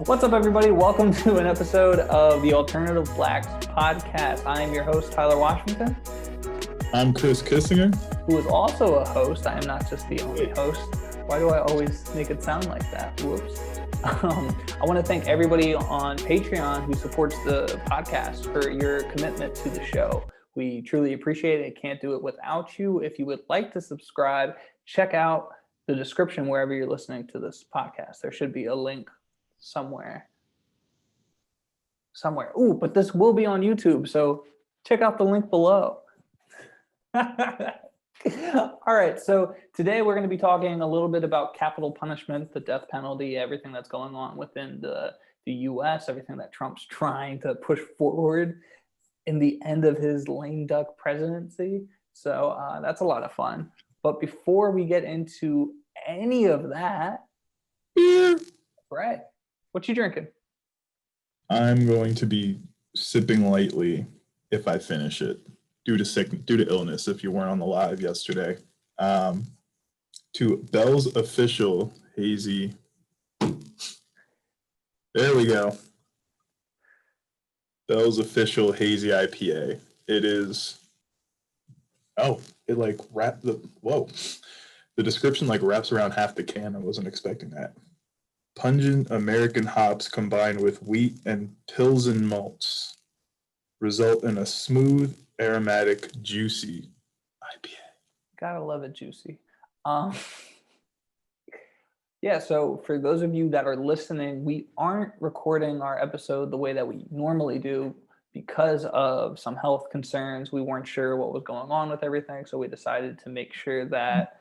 What's up, everybody? Welcome to an episode of the Alternative Blacks podcast. I am your host, Tyler Washington. I'm Chris Kissinger, who is also a host. I am not just the only host. Why do I always make it sound like that? Whoops. I want to thank everybody on Patreon who supports the podcast for your commitment to the show. We truly appreciate it. Can't do it without you. If you would like to subscribe, check out the description wherever you're listening to this podcast. There should be a link somewhere. Ooh, but this will be on YouTube, so check out the link below. All right, so today we're going to be talking a little bit about capital punishment, the death penalty, everything that's going on within the U.S., everything that Trump's trying to push forward in the end of his lame duck presidency. So that's a lot of fun. But before we get into any of that, right, what you drinking? I'm going to be sipping lightly if I finish it. Due to illness, if you weren't on the live yesterday. To Bell's Official Hazy. There we go. Bell's Official Hazy IPA. It is, it the description wraps around half the can. I wasn't expecting that. Pungent American hops combined with wheat and Pilsen malts result in a smooth, aromatic, juicy IPA. Gotta love it, juicy. Yeah, so for those of you that are listening, we aren't recording our episode the way that we normally do because of some health concerns. We weren't sure what was going on with everything, so we decided to make sure that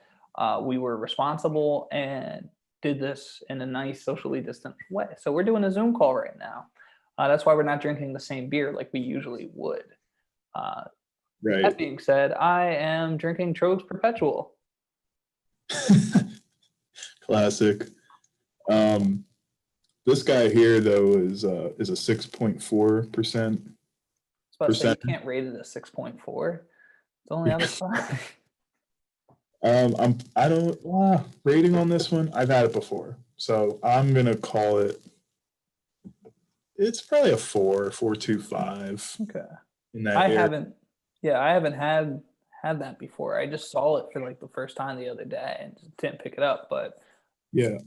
we were responsible and did this in a nice, socially distant way. So we're doing a Zoom call right now. That's why we're not drinking the same beer like we usually would. Right. That being said, I am drinking Trogues Perpetual. Classic. This guy here though is a 6.4%. You can't rate it a 6.4. It's only on the side. Rating on this one. I've had it before, so I'm gonna call it. It's probably a 4.25. Okay. I haven't had that before. I just saw it for the first time the other day and just didn't pick it up. But yeah,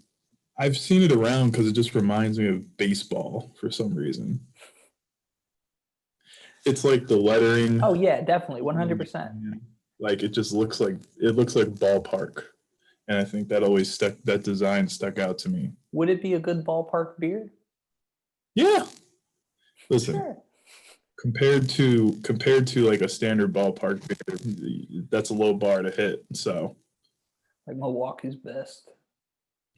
I've seen it around because it just reminds me of baseball for some reason. It's like the lettering. Oh yeah, definitely, 100%. It just looks like ballpark, and I think that design stuck out to me. Would it be a good ballpark beer? Yeah. Listen. Sure. Compared to a standard ballpark beer, that's a low bar to hit. So, Milwaukee's Best.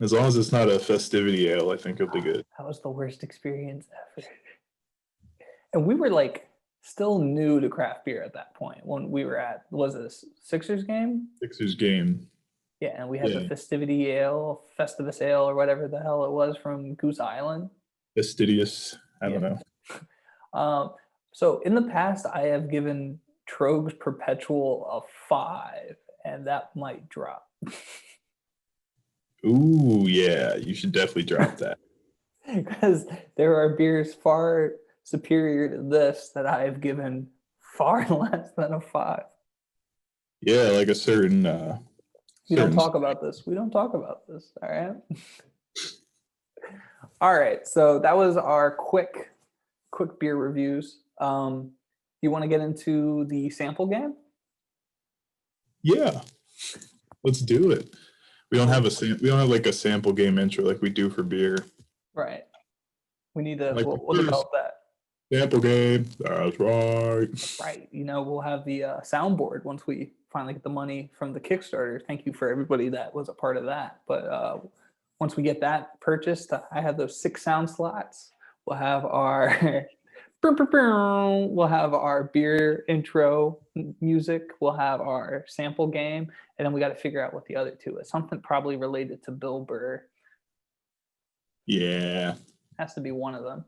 As long as it's not a festivity ale, I think it'll be good. That was the worst experience ever. And we were still new to craft beer at that point when we were at, was this Sixers game? Sixers game. Yeah, and we had the festivity ale, Festivus ale, or whatever the hell it was from Goose Island. Fastidious. I don't know. So in the past, I have given Trogues Perpetual a 5, and that might drop. Ooh, yeah, you should definitely drop that. Because there are beers far superior to this that I have given far less than a 5. Yeah, like a certain... We don't talk about this. All right? All right, so that was our quick beer reviews. You want to get into the sample game? Yeah, let's do it. We don't have a sample game intro like we do for beer. Right. We need to. We'll develop that. Sample game. That's right. Right. We'll have the soundboard once we finally get the money from the Kickstarter. Thank you for everybody that was a part of that. But once we get that purchased, I have those 6 sound slots. We'll have our beer intro music. We'll have our sample game, and then we got to figure out what the other 2 is. Something probably related to Bill Burr. Yeah, has to be one of them.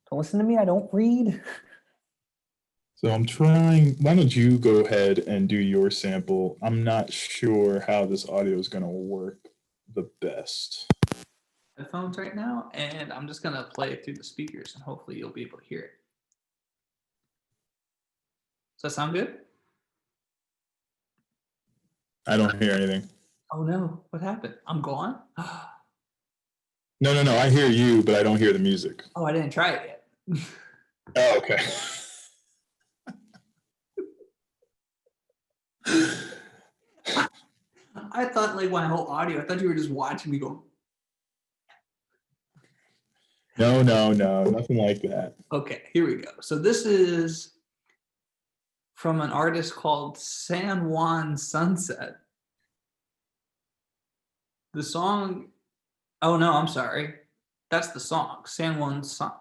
Don't listen to me. I don't read. So I'm trying. Why don't you go ahead and do your sample? I'm not sure how this audio is going to work the best. headphones right now, and I'm just gonna play it through the speakers, and hopefully you'll be able to hear it. Does that sound good? I don't hear anything. Oh no, what happened? I'm gone? No, I hear you, but I don't hear the music. Oh, I didn't try it yet. Oh, okay. I thought like my whole audio, I thought you were just watching me go. No, nothing like that. Okay, here we go. So this is from an artist called San Juan Sunset. The song, oh no, I'm sorry. That's the song. San Juan Sunset.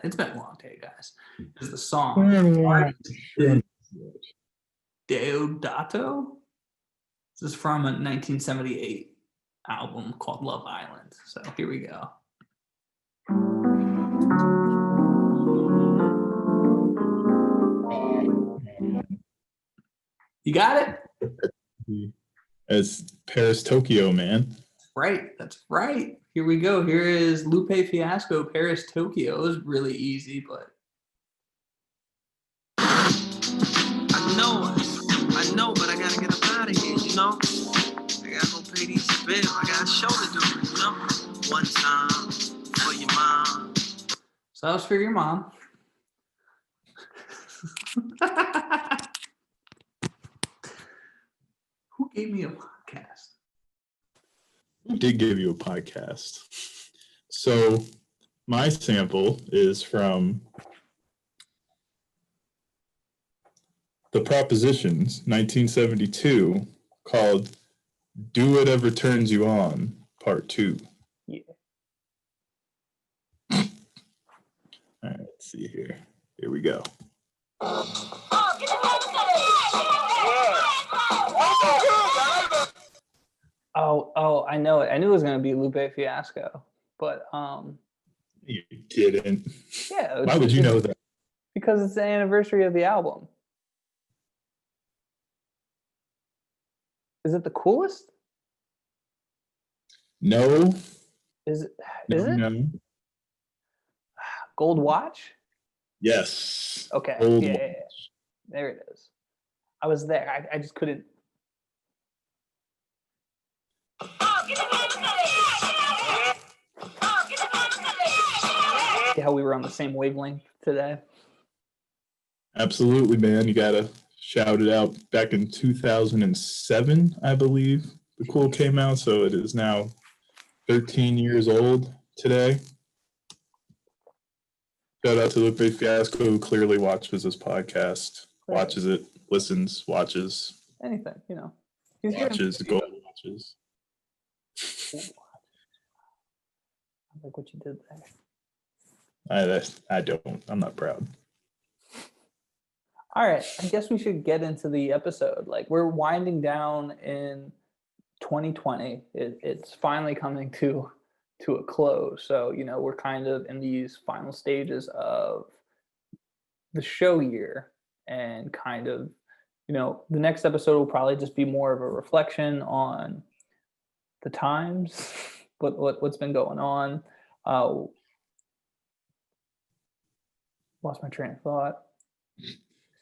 It's been a long day, guys. Is the song. The artist is Deodato. This is from a 1978 album called Love Island. So here we go. You got it? It's Paris, Tokyo, man. Right. That's right. Here we go. Here is Lupe Fiasco, Paris, Tokyo. It was really easy, but. I know, but I gotta get up out of here, you know? I gotta go pay these bills. I got a show to do, you know? One time for your mom. So that was for your mom. Who gave me a podcast? Who did give you a podcast? So my sample is from The Propositions, 1972, called Do Whatever Turns You On, Part 2. Yeah. All right, let's see here. Here we go. Oh, I know it. I knew it was going to be Lupe Fiasco, but You didn't. yeah. Why would you know that? Because it's the anniversary of the album. Is it The Coolest? No. Is it? No. Gold Watch? Yes. Okay. Old Yeah. Watch. There it is. I was there. I just couldn't. See how we were on the same wavelength today? Absolutely, man. You gotta shout it out. Back in 2007, I believe, The Cool came out, so it is now 13 years old today. Shout out to Lupe Fiasco, who clearly watches this podcast, watches it, listens, watches, Anything, you know. He's watches, gold watches. I like what you did there. I don't. I'm not proud. All right, I guess we should get into the episode. Like we're winding down in 2020. It's finally coming to a close. So, you know, we're kind of in these final stages of the show year, and kind of, you know, the next episode will probably just be more of a reflection on the times, what's been going on. Lost my train of thought.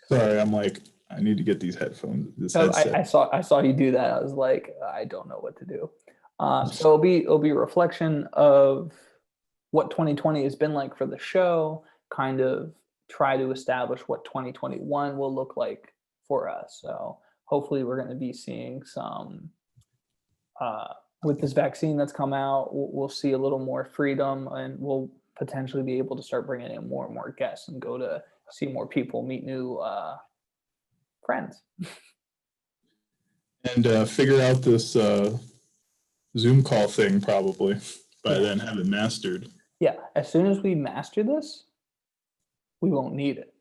Sorry, I'm like, I need to get these headphones. This No, headset. I saw you do that. I was like, I don't know what to do. So it'll be a reflection of what 2020 has been like for the show. Kind of try to establish what 2021 will look like for us. So hopefully we're going to be seeing some. With this vaccine that's come out, we'll see a little more freedom, and we'll potentially be able to start bringing in more and more guests and go to see more people, meet new friends. And figure out this Zoom call thing probably by then, have it mastered. Yeah, as soon as we master this, we won't need it.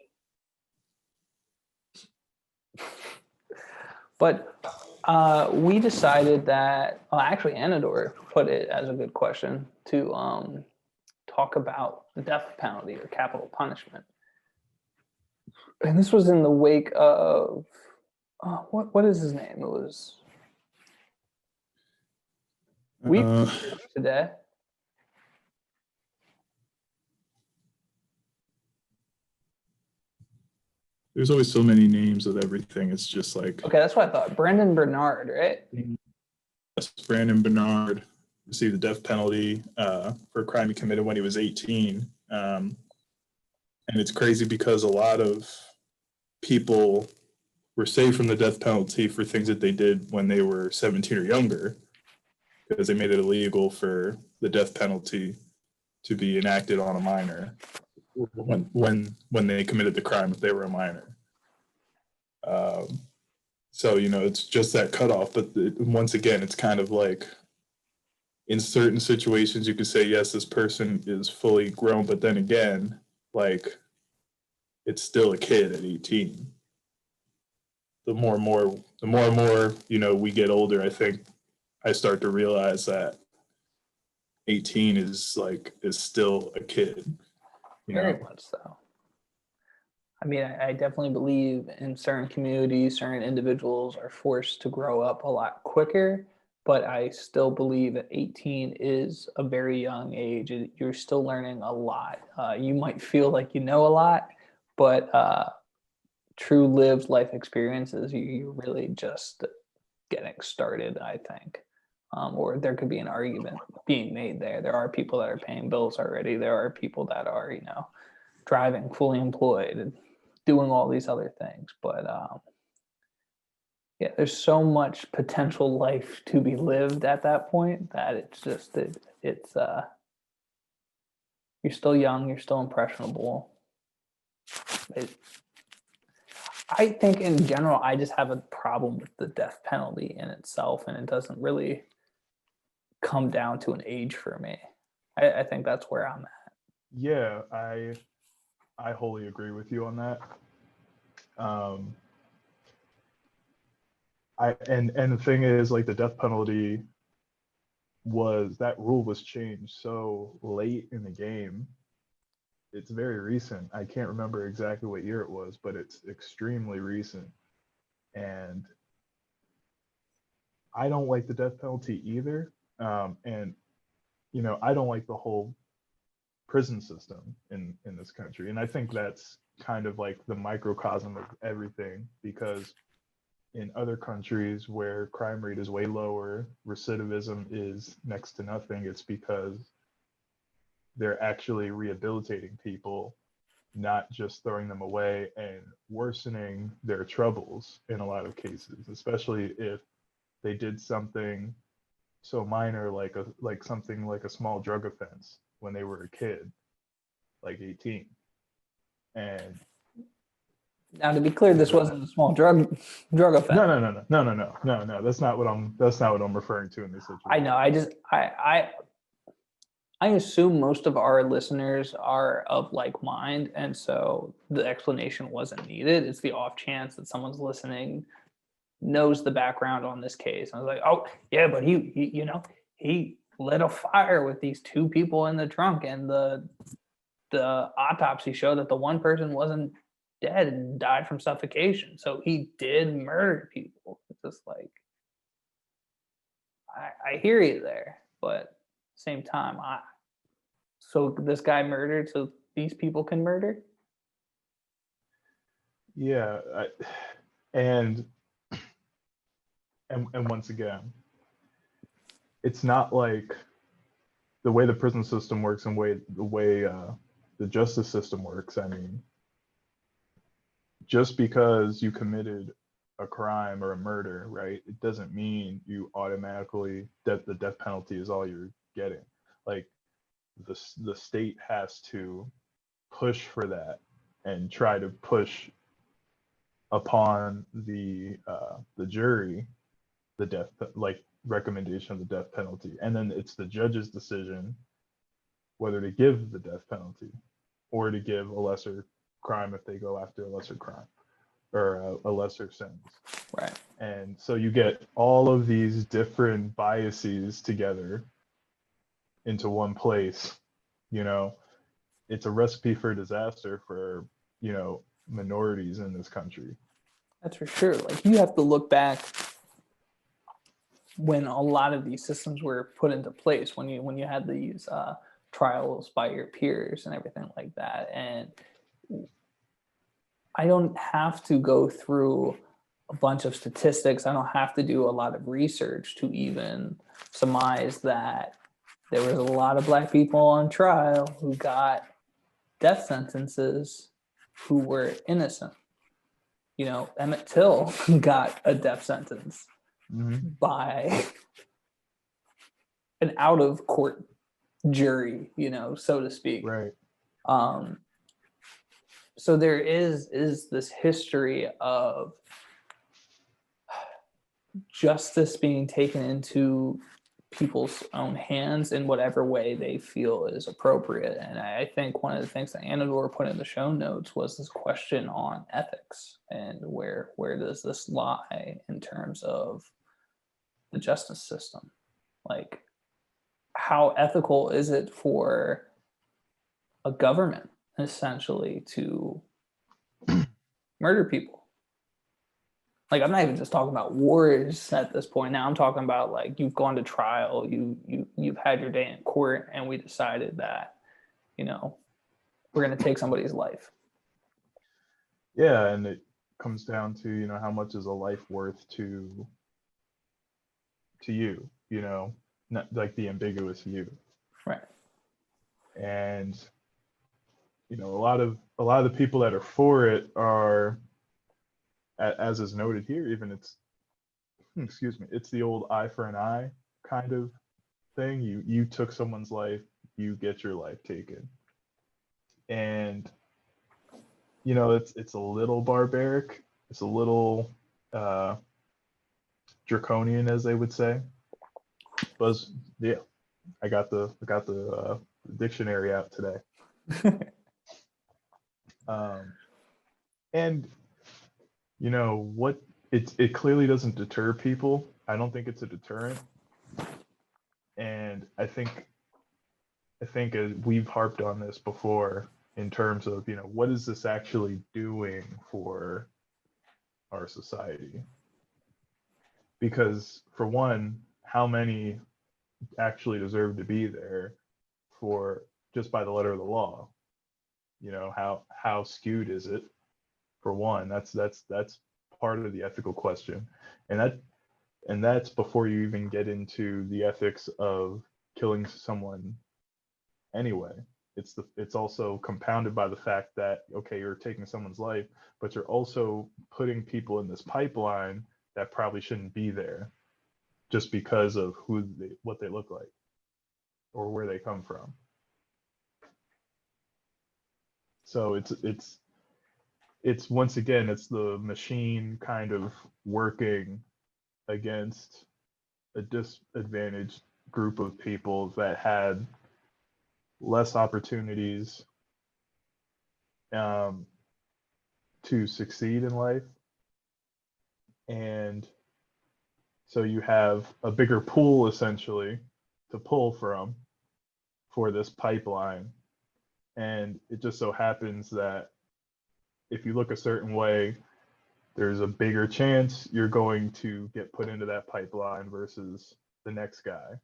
But we decided that, actually, Anador put it as a good question to talk about the death penalty or capital punishment. And this was in the wake of, what is his name? It was We Uh, today. there's always so many names of everything. It's just like Okay, that's what I thought. Brendan Bernard, right? Brandon Bernard received the death penalty for a crime he committed when he was 18. And it's crazy because a lot of people were saved from the death penalty for things that they did when they were 17 or younger, because they made it illegal for the death penalty to be enacted on a minor when they committed the crime if they were a minor. So, you know, it's just that cutoff. But once again, it's kind of like in certain situations, you could say, yes, this person is fully grown. But then again, like, it's still a kid at 18. The more and more, you know, we get older, I think I start to realize that 18 is still a kid. You Very know? much so. I mean, I definitely believe in certain communities, certain individuals are forced to grow up a lot quicker, but I still believe that 18 is a very young age. You're still learning a lot. You might feel like you know a lot, but true lived life experiences, you're really just getting started, I think. Or there could be an argument being made there. There are people that are paying bills already. There are people that are, you know, driving, fully employed, and doing all these other things. But yeah, there's so much potential life to be lived at that point that it's just it's you're still young, you're still impressionable. I think in general, I just have a problem with the death penalty in itself, and it doesn't really come down to an age for me. I think that's where I'm at. Yeah, I wholly agree with you on that. And the thing is, like, the death penalty that rule was changed so late in the game. It's very recent. I can't remember exactly what year it was, but it's extremely recent. And I don't like the death penalty either. And you know, I don't like the whole prison system in this country. And I think that's kind of like the microcosm of everything, because in other countries where crime rate is way lower, recidivism is next to nothing, it's because they're actually rehabilitating people, not just throwing them away and worsening their troubles in a lot of cases, especially if they did something so minor like something like a small drug offense when they were a kid, like 18. And Now, to be clear, this wasn't a small drug offense. no. That's not what I'm referring to in this situation. I know. I assume most of our listeners are of like mind, and so the explanation wasn't needed. It's the off chance that someone's listening knows the background on this case. I was like, oh yeah, but he you know, he lit a fire with these two people in the trunk, and the autopsy showed that the one person wasn't dead and died from suffocation. So he did murder people. It's just like I hear you there, but at the same time, so this guy murdered so these people can murder? Yeah, and once again, it's not like the way the prison system works and the way the justice system works. I mean, just because you committed a crime or a murder, right? It doesn't mean you automatically that the death penalty is all you're getting. Like, the state has to push for that and try to push upon the jury the death recommendation of the death penalty, and then it's the judge's decision whether to give the death penalty or to give a lesser crime if they go after a lesser crime or a lesser sentence. Right. And so you get all of these different biases together into one place. You know, it's a recipe for disaster for, you know, minorities in this country. That's for sure. Like, you have to look back when a lot of these systems were put into place, when you had these trials by your peers and everything like that. And I don't have to go through a bunch of statistics. I don't have to do a lot of research to even surmise that there was a lot of Black people on trial who got death sentences who were innocent. You know, Emmett Till got a death sentence by an out of court jury, you know, so to speak. Right. So there is this history of justice being taken into people's own hands in whatever way they feel is appropriate. And I think one of the things that Anador put in the show notes was this question on ethics and where does this lie in terms of the justice system? Like, how ethical is it for a government essentially to murder people? Like, I'm not even just talking about wars at this point. Now I'm talking about, like, you've gone to trial, you've had your day in court, and we decided that, you know, we're going to take somebody's life. Yeah, and it comes down to, you know, how much is a life worth to you, you know, not like the ambiguous you. Right. And, you know, a lot of the people that are for it are, as is noted here, even it's the old eye for an eye kind of thing. You took someone's life, you get your life taken. And, you know, it's a little barbaric, it's a little draconian, as they would say. But yeah, I got the dictionary out today. And you know what, it clearly doesn't deter people. I don't think it's a deterrent. And I think we've harped on this before in terms of, you know, what is this actually doing for our society? Because for one, how many actually deserve to be there for just by the letter of the law? You know, how skewed is it? For one, that's part of the ethical question. And that's before you even get into the ethics of killing someone anyway. It's also compounded by the fact that, okay, you're taking someone's life, but you're also putting people in this pipeline that probably shouldn't be there just because of what they look like or where they come from. So it's once again, it's the machine kind of working against a disadvantaged group of people that had less opportunities to succeed in life. And so you have a bigger pool essentially to pull from for this pipeline. And it just so happens that if you look a certain way, there's a bigger chance you're going to get put into that pipeline versus the next guy.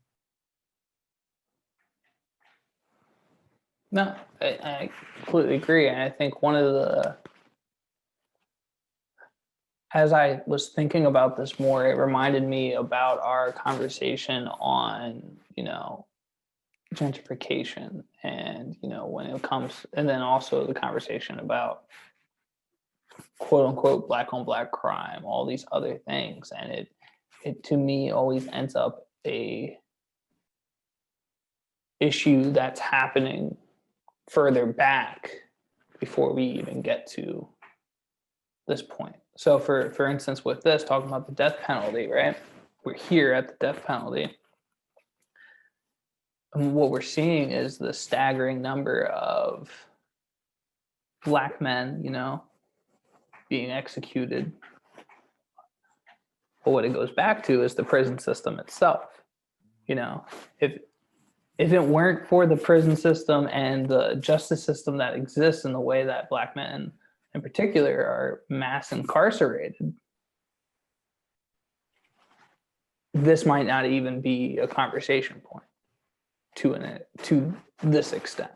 No, I completely agree. And I think as I was thinking about this more, it reminded me about our conversation on, you know, gentrification and, you know, when it comes, and then also the conversation about quote unquote black on black crime, all these other things. And it to me always ends up a issue that's happening further back before we even get to this point. So for instance, with this, talking about the death penalty, right? We're here at the death penalty. And what we're seeing is the staggering number of Black men, you know, being executed. But what it goes back to is the prison system itself. You know, if it weren't for the prison system and the justice system that exists in the way that Black men in particular are mass incarcerated, this might not even be a conversation point to this extent.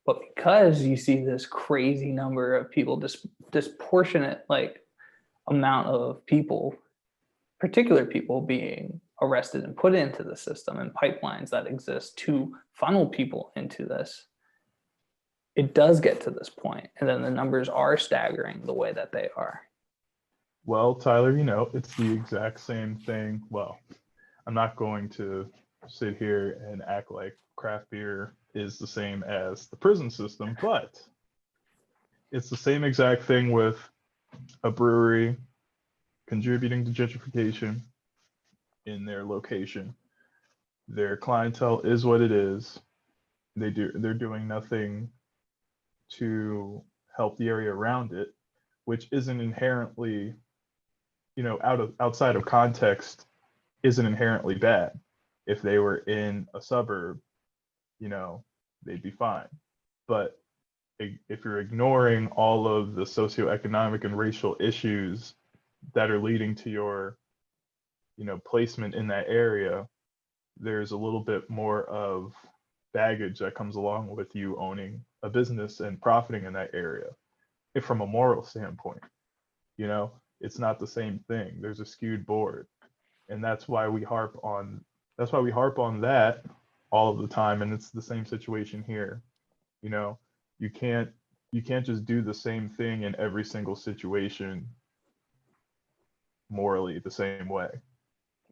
But because you see this crazy number of people, disproportionate like amount of people, particular people being arrested and put into the system, and pipelines that exist to funnel people into this, it does get to this point, and then the numbers are staggering the way that they are. Well, Tyler, it's the exact same thing. Well, I'm not going to sit here and act like craft beer is the same as the prison system, but it's the same exact thing with a brewery contributing to gentrification in their location. Their clientele is what it is. They're doing nothing to help the area around it, which isn't inherently, outside of context, isn't inherently bad. If they were in a suburb, they'd be fine. But if you're ignoring all of the socioeconomic and racial issues that are leading to your, placement in that area, there's a little bit more of baggage that comes along with you owning a business and profiting in that area. If from a moral standpoint, it's not the same thing. There's a skewed board. And that's why we harp on that all of the time. And it's the same situation here. You can't just do the same thing in every single situation morally the same way.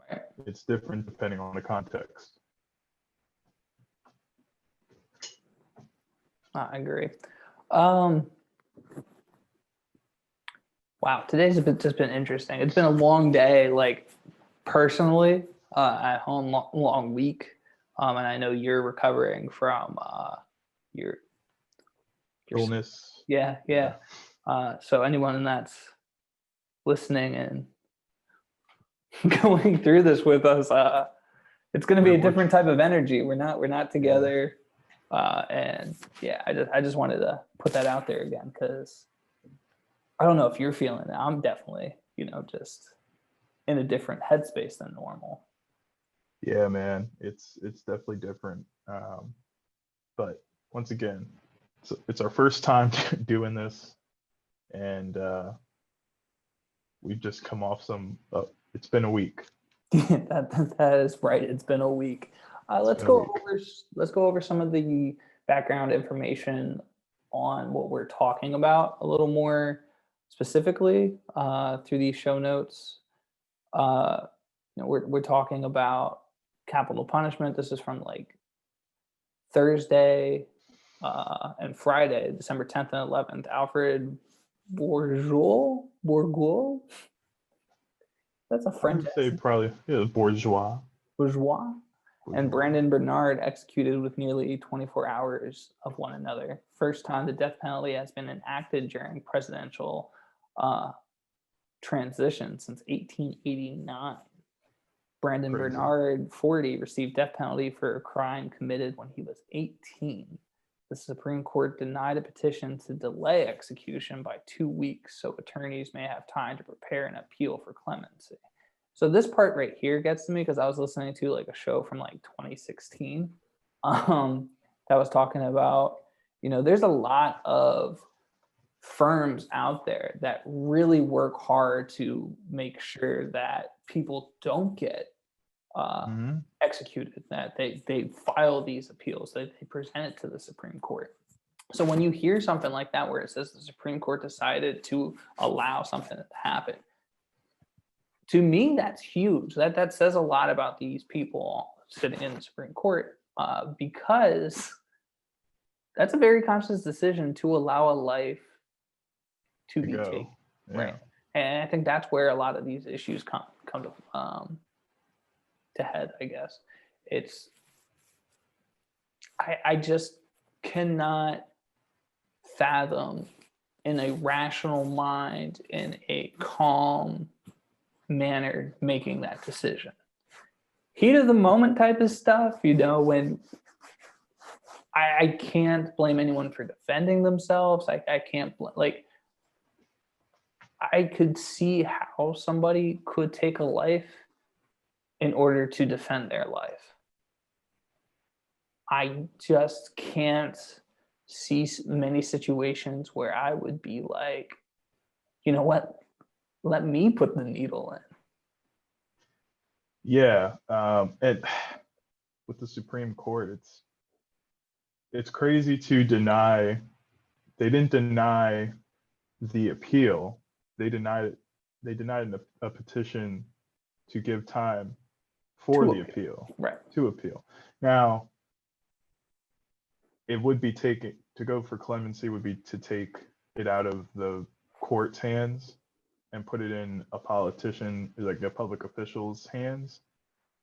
Right. It's different depending on the context. I agree. Wow, today's just been interesting. It's been a long day, like personally, at home, long week, and I know you're recovering from your Illness. Yeah. So anyone that's listening and going through this with us, it's going to be a different type of energy. We're not together, and yeah, I just wanted to put that out there again, because I don't know if you're feeling it. I'm definitely, just in a different headspace than normal. Yeah, man, it's definitely different. But once again, it's our first time doing this, and we've just come off it's been a week. that is right. It's been a week. Let's go over some of the background information on what we're talking about a little more specifically through these show notes. We're talking about capital punishment. This is from like Thursday and Friday, December 10th and 11th. Alfred Bourgeois. That's a French. I would say probably Bourgeois. And Brandon Bernard executed with nearly 24 hours of one another. First time the death penalty has been enacted during presidential transition since 1889. Brandon Crazy. Bernard, 40, received death penalty for a crime committed when he was 18. The Supreme Court denied a petition to delay execution by 2 weeks so attorneys may have time to prepare an appeal for clemency. So this part right here gets to me because I was listening to like a show from like 2016 that was talking about, there's a lot of firms out there that really work hard to make sure that people don't get executed, that they file these appeals, that they present it to the Supreme Court. So when you hear something like that where it says the Supreme Court decided to allow something to happen, to me that's huge. That says a lot about these people sitting in the Supreme Court, because that's a very conscious decision to allow a life to be taken. Yeah. Right. And I think that's where a lot of these issues come to head, I guess. I just cannot fathom in a rational mind, in a calm manner, making that decision. Heat of the moment type of stuff, when I can't blame anyone for defending themselves. I can't I could see how somebody could take a life in order to defend their life. I just can't see many situations where I would be like, you know what, let me put the needle in. Yeah, and with the Supreme Court, it's crazy to deny. They didn't deny the appeal. They denied a petition to give time for To the appeal. appeal. Right. To appeal. Now, it would be taking to go for clemency would be to take it out of the court's hands and put it in a politician, like a public official's hands.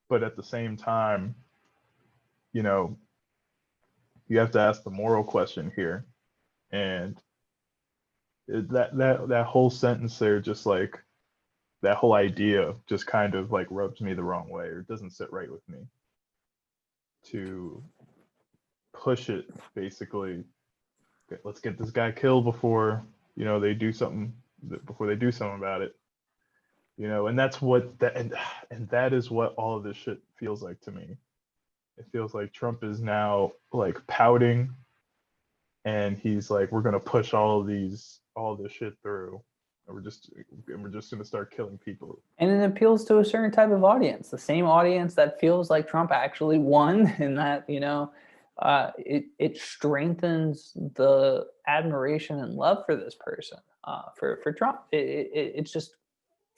But at the same time, you know, you have to ask the moral question here. And that whole sentence there, just like that whole idea just kind of like rubs me the wrong way, or doesn't sit right with me. To push it, basically, let's get this guy killed before, they do something about it. And that's what that and that is what all of this shit feels like to me. It feels like Trump is now like pouting, and he's like, we're gonna push all this shit through, and we're just gonna start killing people. And it appeals to a certain type of audience, the same audience that feels like Trump actually won, and that it strengthens the admiration and love for this person, for Trump. It's just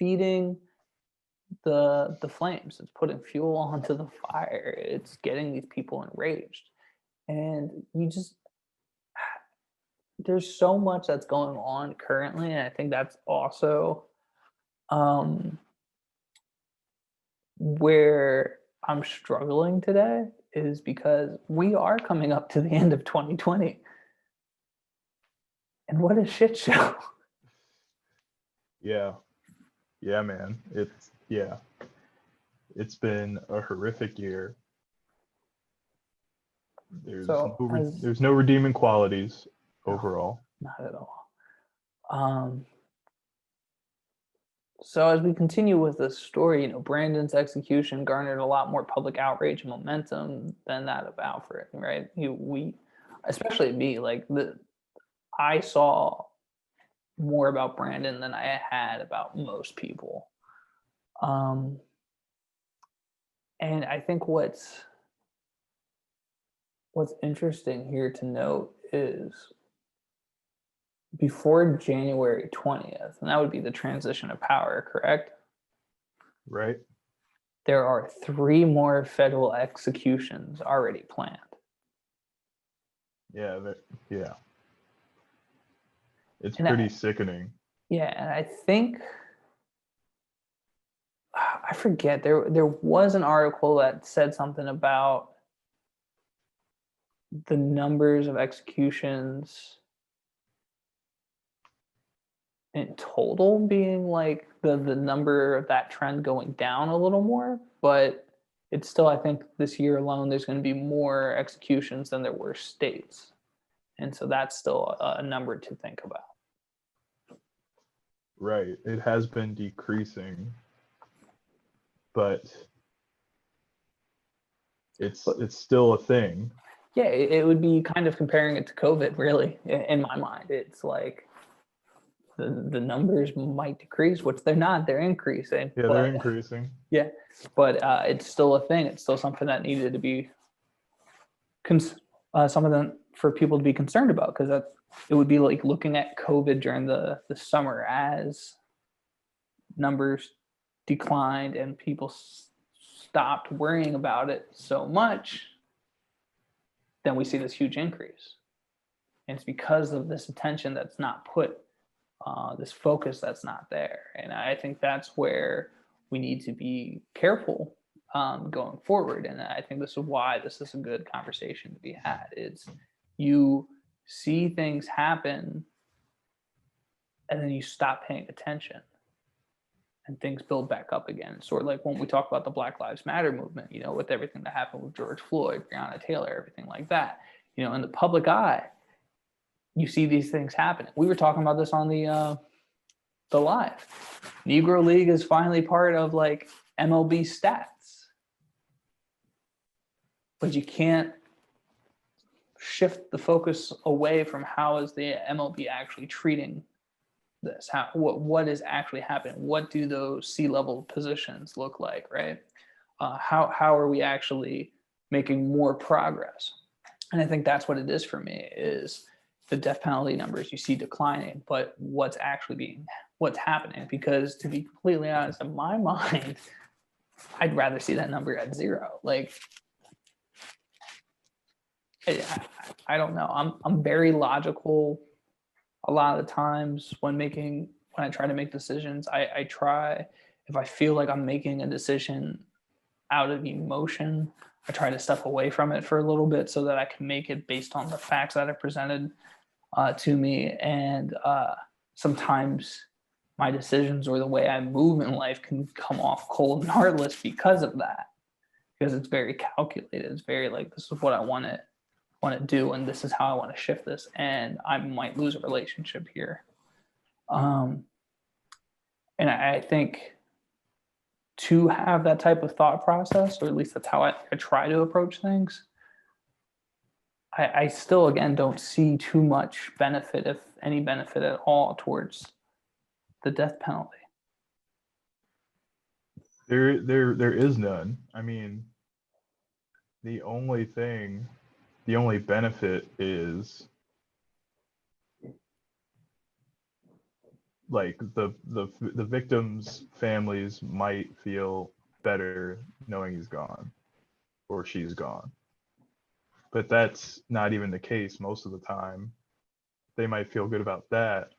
feeding the flames. It's putting fuel onto the fire. It's getting these people enraged, and there's so much that's going on currently, and I think that's also where I'm struggling today, is because we are coming up to the end of 2020, and what a shit show. Yeah, man. It's been a horrific year. There's no redeeming qualities overall. Not at all. So as we continue with this story, Brandon's execution garnered a lot more public outrage and momentum than that of Alfred, right? We, especially me, I saw more about Brandon than I had about most people. And I think what's interesting here to note is, before January 20th, and that would be the transition of power, correct? Right. There are 3 more federal executions already planned. Yeah. It's pretty sickening. Yeah, and I think, I forget, there was an article that said something about the numbers of executions in total being like the number of that trend going down a little more, but it's still, I think this year alone, there's going to be more executions than there were states. And so that's still a number to think about. Right. It has been decreasing, but it's still a thing. Yeah, it would be kind of comparing it to COVID, really, in my mind. It's like the numbers might decrease, which they're not, they're increasing. Yeah, they're increasing. Yeah, but it's still a thing. It's still something that needed to be something for people to be concerned about, because it would be like looking at COVID during the summer, as numbers declined and people stopped worrying about it so much, then we see this huge increase. And it's because of this attention that's not put, this focus that's not there. And I think that's where we need to be careful going forward. And I think this is why this is a good conversation to be had. It's, you see things happen and then you stop paying attention and things build back up again. Sort of like when we talk about the Black Lives Matter movement, with everything that happened with George Floyd, Breonna Taylor, everything like that, in the public eye, you see these things happening. We were talking about this on the live. Negro League is finally part of like MLB stats. but you can't shift the focus away from how is the MLB actually treating this? What is actually happening? What do those C-level positions look like, right? How are we actually making more progress? And I think that's what it is for me, is the death penalty numbers you see declining, but what's happening? Because to be completely honest, in my mind, I'd rather see that number at 0. Like, I don't know. I'm very logical a lot of the times when I try to make decisions. I try, if I feel like I'm making a decision out of emotion, I try to step away from it for a little bit so that I can make it based on the facts that are presented to me. And sometimes my decisions or the way I move in life can come off cold and heartless because of that, because it's very calculated. It's very like, this is what I want to do, and this is how I want to shift this, and I might lose a relationship here. And I think to have that type of thought process, or at least that's how I try to approach things, I still, again, don't see too much benefit, if any benefit at all, towards the death penalty. There is none. I mean, the only benefit is like the victims' families might feel better knowing he's gone or she's gone. But that's not even the case most of the time. They might feel good about that,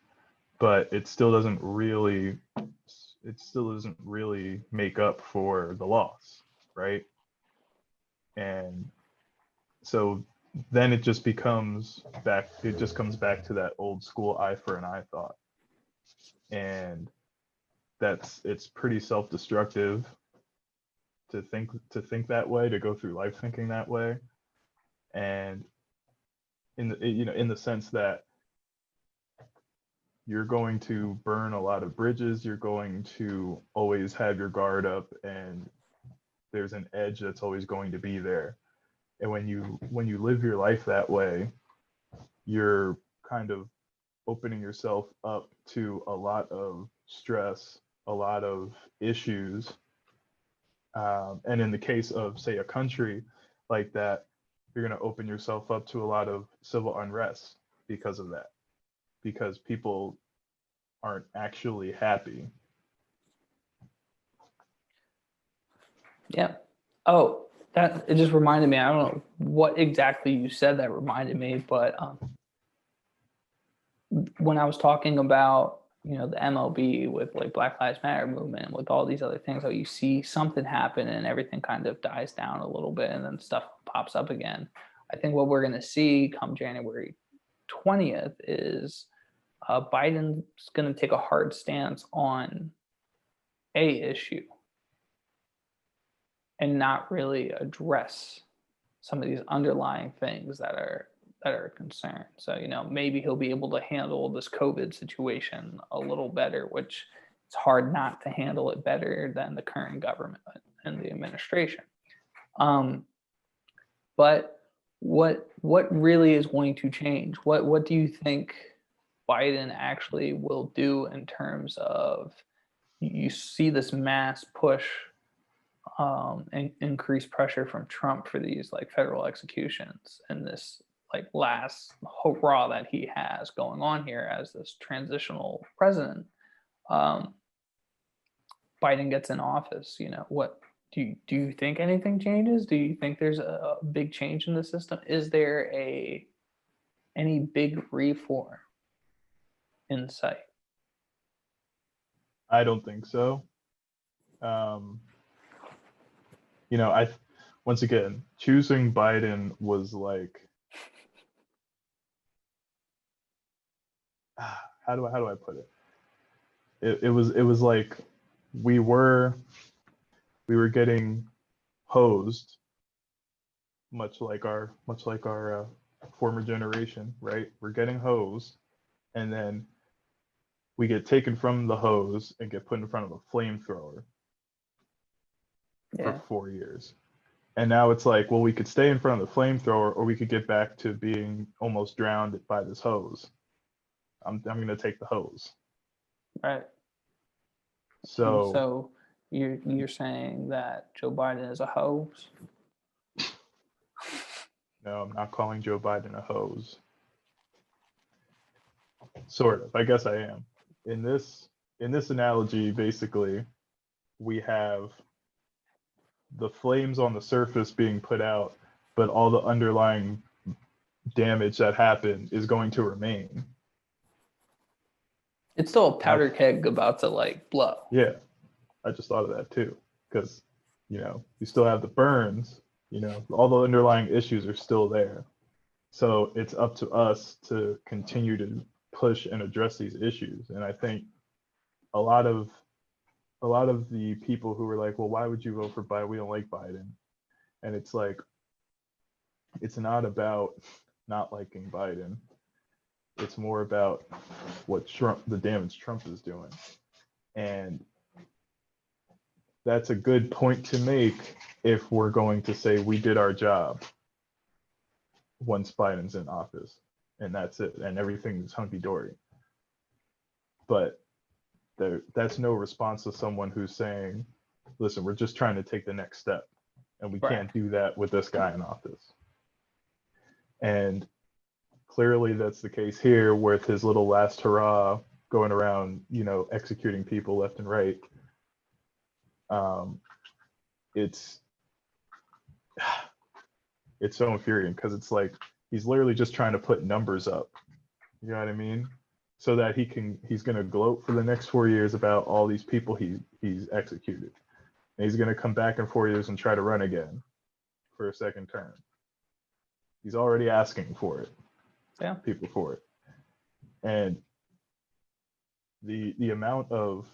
but it still doesn't really make up for the loss, right? And so then it just comes back to that old school eye for an eye thought. And it's pretty self-destructive to think that way, to go through life thinking that way. And in the sense that you're going to burn a lot of bridges, you're going to always have your guard up, and there's an edge that's always going to be there. And when you live your life that way, you're kind of opening yourself up to a lot of stress, a lot of issues. And in the case of, say, a country like that, you're going to open yourself up to a lot of civil unrest because of that, because people aren't actually happy. Yeah. Oh, it just reminded me. I don't know what exactly you said that reminded me, but when I was talking about, the MLB with like Black Lives Matter movement, with all these other things, how you see something happen and everything kind of dies down a little bit and then stuff pops up again. I think what we're going to see come January 20th is Biden's going to take a hard stance on a issue and not really address some of these underlying things that are a concern. So, maybe he'll be able to handle this COVID situation a little better, which it's hard not to handle it better than the current government and the administration. But what really is going to change? What do you think Biden actually will do in terms of, you see this mass push and increased pressure from Trump for these like federal executions, and this like last hurrah that he has going on here as this transitional president. Biden gets in office, what do you think anything changes? Do you think there's a big change in the system? Is there any big reform in sight? I don't think so. Once again, choosing Biden was like, how do I put it? It was like we were getting hosed, much like our former generation, right? We're getting hosed, and then we get taken from the hose and get put in front of a flamethrower for 4 years. And now it's like, well, we could stay in front of the flamethrower, or we could get back to being almost drowned by this hose. I'm going to take the hose. Right. So So you're saying that Joe Biden is a hose? no, I'm not calling Joe Biden a hose. Sort of. I guess I am. In this analogy, basically, we have the flames on the surface being put out, but all the underlying damage that happened is going to remain. It's still a powder keg about to like blow. Yeah, I just thought of that too, because you still have the burns. All the underlying issues are still there. So it's up to us to continue to push and address these issues. And I think a lot of the people who were like, well, why would you vote for Biden? We don't like Biden. And it's like, it's not about not liking Biden. It's more about the damage Trump is doing. And that's a good point to make if we're going to say we did our job once Biden's in office, and that's it, and everything's hunky-dory. But that's no response to someone who's saying, listen, we're just trying to take the next step, and we can't do that with this guy in office. And clearly that's the case here with his little last hurrah going around, executing people left and right. It's so infuriating, because it's like he's literally just trying to put numbers up. You know what I mean? So that he's going to gloat for the next 4 years about all these people he's executed. And he's going to come back in 4 years and try to run again for a second term. He's already asking for it. Yeah. People for it. And the amount of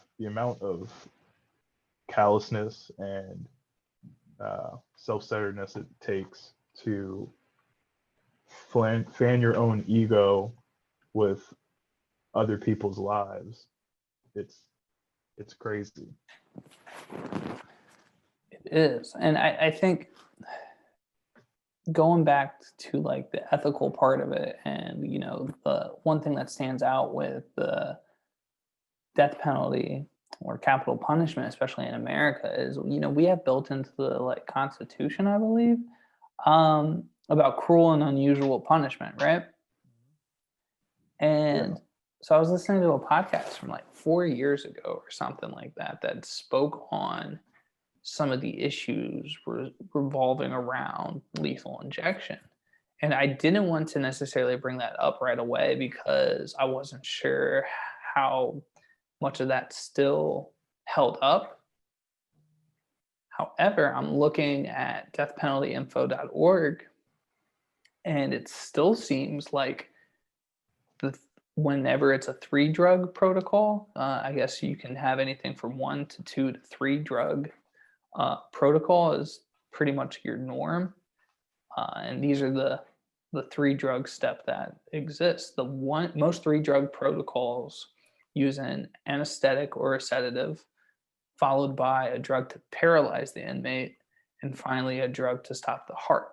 callousness and self-centeredness it takes to fan your own ego with other people's lives, it's crazy. It is. And I think going back to like the ethical part of it, and the one thing that stands out with the death penalty or capital punishment, especially in America, is we have built into the like Constitution, I believe, about cruel and unusual punishment, right? And so I was listening to a podcast from like 4 years ago or something like that spoke on some of the issues revolving around lethal injection. And I didn't want to necessarily bring that up right away because I wasn't sure how much of that still held up. However, I'm looking at deathpenaltyinfo.org, and it still seems like whenever it's a 3-drug protocol, I guess you can have anything from 1 to 2 to 3 drug protocol is pretty much your norm. And these are the 3-drug step that exists. Most 3-drug protocols use an anesthetic or a sedative, followed by a drug to paralyze the inmate, and finally a drug to stop the heart.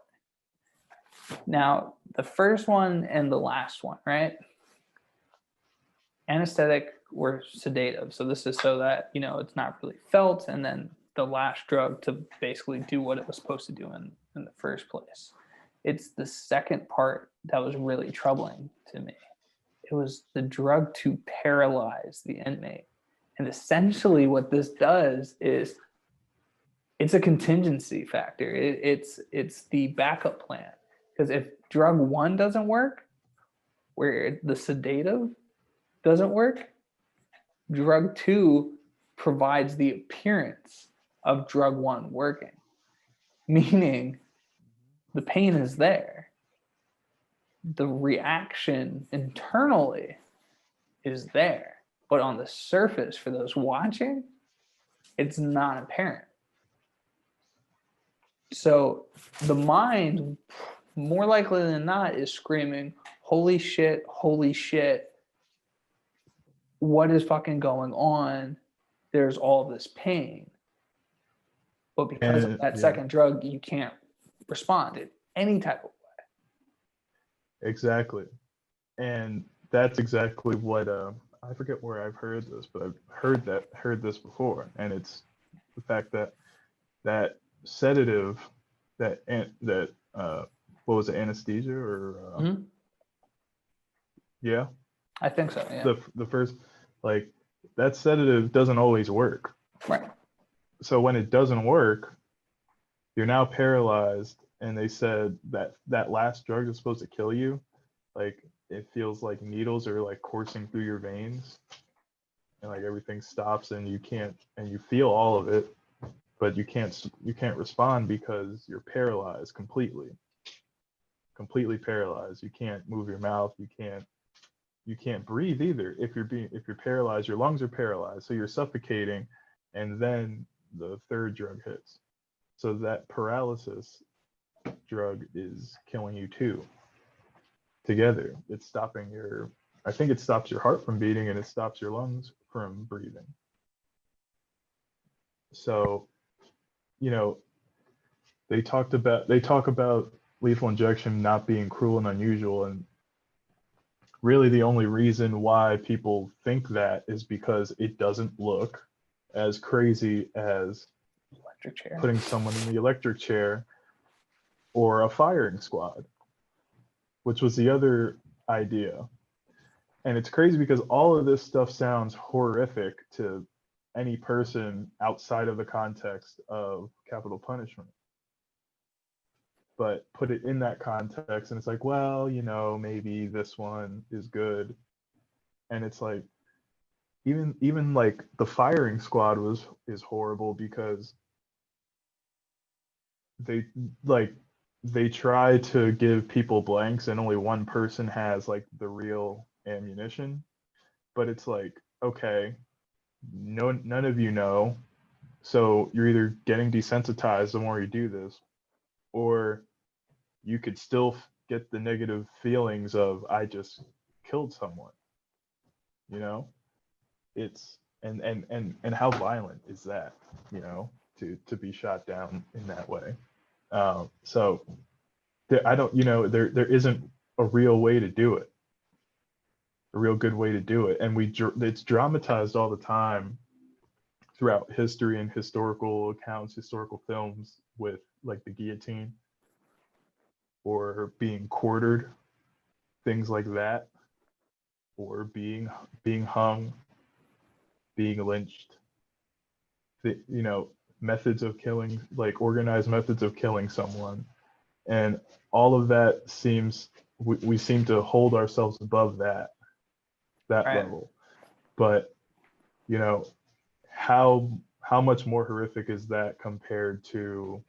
Now, the first one and the last one, right? Anesthetic or sedative. So this is so that, it's not really felt, and then the last drug to basically do what it was supposed to do in the first place. It's the second part that was really troubling to me. It was the drug to paralyze the inmate. And essentially what this does is it's a contingency factor. It's the backup plan. Because if drug 1 doesn't work, where the sedative doesn't work, drug 2 provides the appearance of drug 1 working, meaning the pain is there. The reaction internally is there, but on the surface for those watching, it's not apparent. So the mind, more likely than not, is screaming, holy shit, what is fucking going on? There's all this pain. But because of that second drug, you can't respond in any type of Exactly. And that's exactly what I forget where I've heard this, but I've heard this before, and it's the fact that that sedative, that what was it, anesthesia or way. yeah, I think so. Yeah. the first, like, that sedative doesn't always work. Right. So when it doesn't work, you're now paralyzed, and they said that that last drug is supposed to kill you. Like, it feels like needles are like coursing through your veins, and like everything stops, and you can't, and you feel all of it, but you can't respond because you're paralyzed completely paralyzed. You can't move your mouth, you can't breathe either. If you're paralyzed, your lungs are paralyzed, so you're suffocating, and then the third drug hits. So that paralysis drug is killing you too. Together, it's stopping your, I think it stops your heart from beating, and it stops your lungs from breathing. So, you know, they talk about lethal injection not being cruel and unusual, and really the only reason why people think that is because it doesn't look as crazy as Electric chair. putting someone in the electric chair or a firing squad, which was the other idea. And it's crazy because all of this stuff sounds horrific to any person outside of the context of capital punishment. But put it in that context, and it's like, well, maybe this one is good. And it's like, even like the firing squad is horrible because they they try to give people blanks, and only one person has like the real ammunition. But it's like, okay, none of you know, so you're either getting desensitized the more you do this, or you could still get the negative feelings of, I just killed someone. It's and how violent is that, to be shot down in that way. So I don't, there isn't a real way to do it, a real good way to do it. And it's dramatized all the time throughout history and historical accounts, historical films, with like the guillotine or being quartered, things like that, or being hung, being lynched. Methods of killing, like organized methods of killing someone, and all of that we seem to hold ourselves above that Right. level. But how much more horrific is that compared to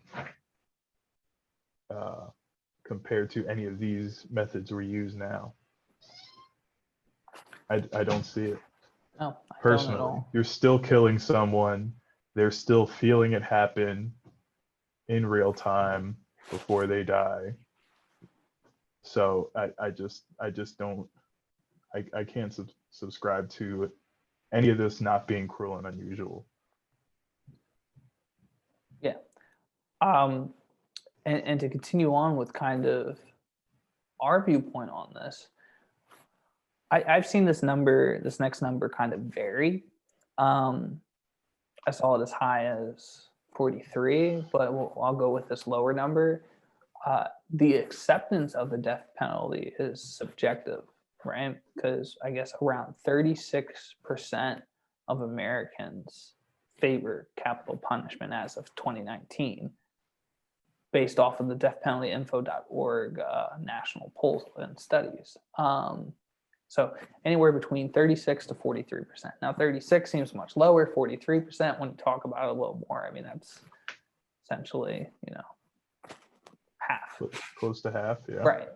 any of these methods we use now? I don't see it. No, I don't at Personally, all. you're still killing someone. They're still feeling it happen in real time before they die. So I just don't, I can't subscribe to any of this not being cruel and unusual. Yeah. And to continue on with kind of our viewpoint on this, I've seen this next number kind of vary. I saw it as high as 43, but I'll go with this lower number. The acceptance of the death penalty is subjective, right? Because I guess around 36% of Americans favor capital punishment as of 2019, based off of the deathpenaltyinfo.org national polls and studies. So anywhere between 36 to 43%. Now 36 seems much lower, 43% when you talk about it a little more, I mean, that's essentially, half. Close to half, yeah. Right.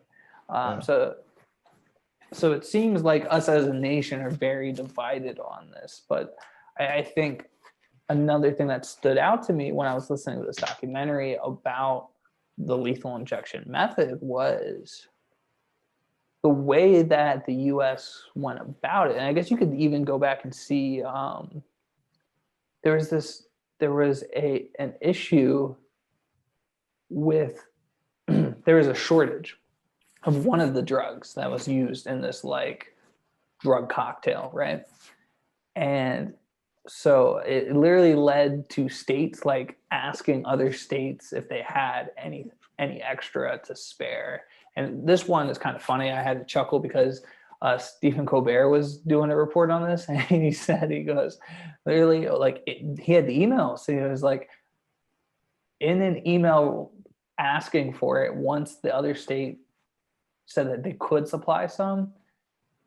Yeah. So it seems like us as a nation are very divided on this, but I think another thing that stood out to me when I was listening to this documentary about the lethal injection method was the way that the US went about it. And I guess you could even go back and see there was an issue with there was a shortage of one of the drugs that was used in this like drug cocktail, right? And so it literally led to states like asking other states if they had any extra to spare. And this one is kind of funny. I had to chuckle because Stephen Colbert was doing a report on this, and he said, he goes, literally, like he had the email, so he was like, in an email asking for it, once the other state said that they could supply some,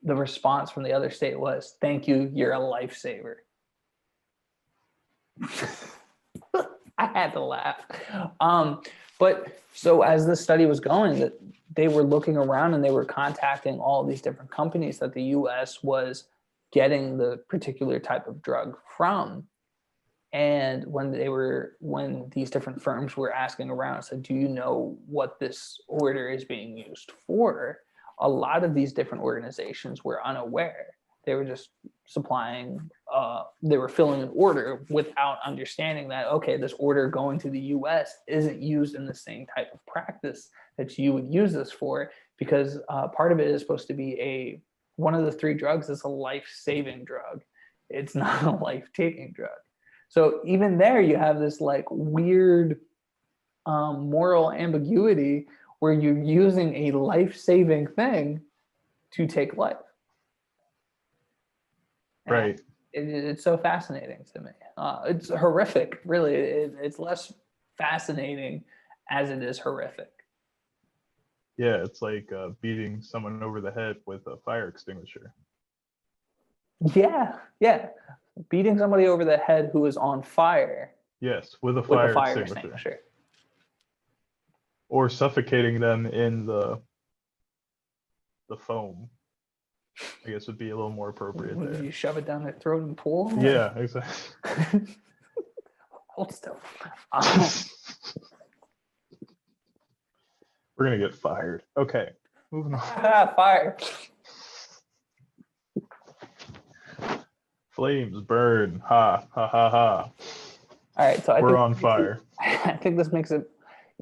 the response from the other state was, "Thank you, you're a lifesaver." I had to laugh. But so as this study was going, that they were looking around and they were contacting all these different companies that the US was getting the particular type of drug from. And when these different firms were asking around, said, "Do you know what this order is being used for?" A lot of these different organizations were unaware. They were just supplying, they were filling an order without understanding that, okay, this order going to the US isn't used in the same type of practice that you would use this for, because part of it is supposed to be one of the 3 drugs is a life-saving drug. It's not a life-taking drug. So even there, you have this like weird moral ambiguity where you're using a life-saving thing to take life. Right. It's so fascinating to me. It's horrific, really. It's less fascinating as it is horrific. Yeah, it's like beating someone over the head with a fire extinguisher. Yeah. Beating somebody over the head who is on fire. Yes, with a with fire extinguisher. Or suffocating them in the foam, I guess would be a little more appropriate What, there. you shove it down their throat and pull? Yeah, exactly. Hold still. We're gonna get fired. Okay, moving on. Fire. Flames burn. Ha ha ha ha. All right, so We're on fire. I think this makes it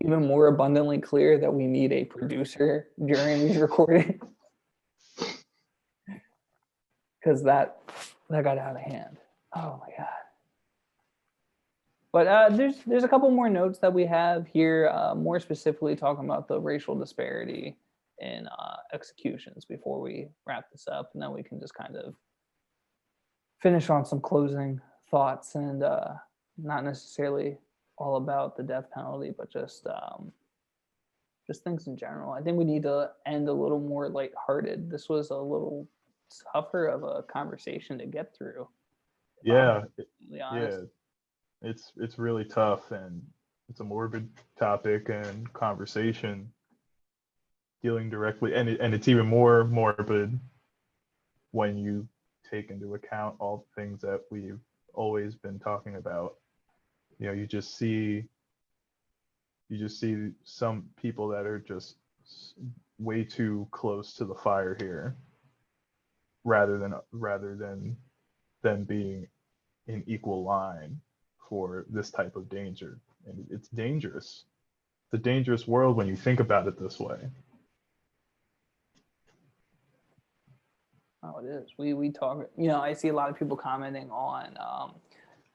even more abundantly clear that we need a producer during these recordings, because that got out of hand. Oh my god! But there's a couple more notes that we have here, more specifically talking about the racial disparity in executions before we wrap this up, and then we can just kind of finish on some closing thoughts, and not necessarily all about the death penalty, but just things in general. I think we need to end a little more lighthearted. This was a little tougher of a conversation to get through. Yeah, To be honest. yeah, it's really tough, and it's a morbid topic and conversation dealing directly, and it's even more morbid when you take into account all the things that we've always been talking about. You know, you just see some people that are just way too close to the fire here, rather than them being in equal line for this type of danger. And it's dangerous. It's a dangerous world when you think about it this way. Oh, it is. We talk, I see a lot of people commenting on